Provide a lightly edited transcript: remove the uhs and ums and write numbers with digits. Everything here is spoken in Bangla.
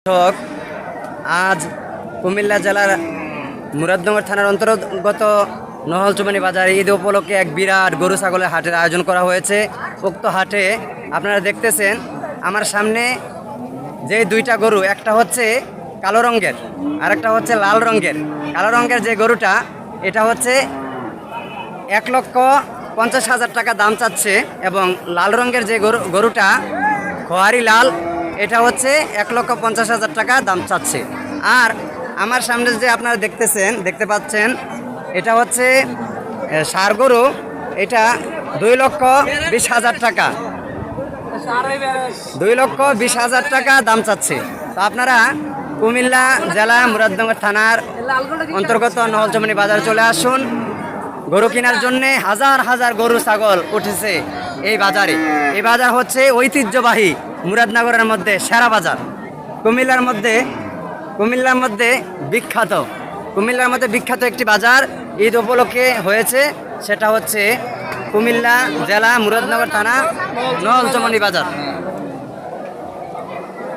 দর্শক, আজ কুমিল্লা জেলার মুরাদনগর থানার অন্তর্গত নহলচুমানি বাজারে ঈদ উপলক্ষে এক বিরাট গরু ছাগলের হাটের আয়োজন করা হয়েছে। উক্ত হাটে আপনারা দেখতেছেন আমার সামনে যে দুইটা গরু, একটা হচ্ছে কালো রঙের আর একটা হচ্ছে লাল রঙের। কালো রঙের যে গরুটা, এটা হচ্ছে 1,50,000 টাকা দাম চাচ্ছে, এবং লাল রঙের যে গরুটা খোয়ারি লাল, এটা হচ্ছে 1,50,000 টাকা দাম চাচ্ছে। আর আমার সামনে যে আপনারা দেখতে পাচ্ছেন, এটা হচ্ছে ষাঁড় গরু, এটা 2,20,000 টাকা, 2,20,000 টাকা দাম চাচ্ছে। তো আপনারা কুমিল্লা জেলা মুরাদনগর থানার অন্তর্গত নহলচুমানি বাজার চলে আসুন। গরু কেনার জন্যে হাজার হাজার গরু ছাগল উঠেছে এই বাজারে। এই বাজার হচ্ছে ঐতিহ্যবাহী মুরাদনগরের মধ্যে সেরা বাজার। কুমিল্লার মধ্যে বিখ্যাত একটি বাজার ঈদ উপলক্ষে হয়েছে, সেটা হচ্ছে কুমিল্লা জেলা মুরাদনগর থানা নহলচুমানি বাজার।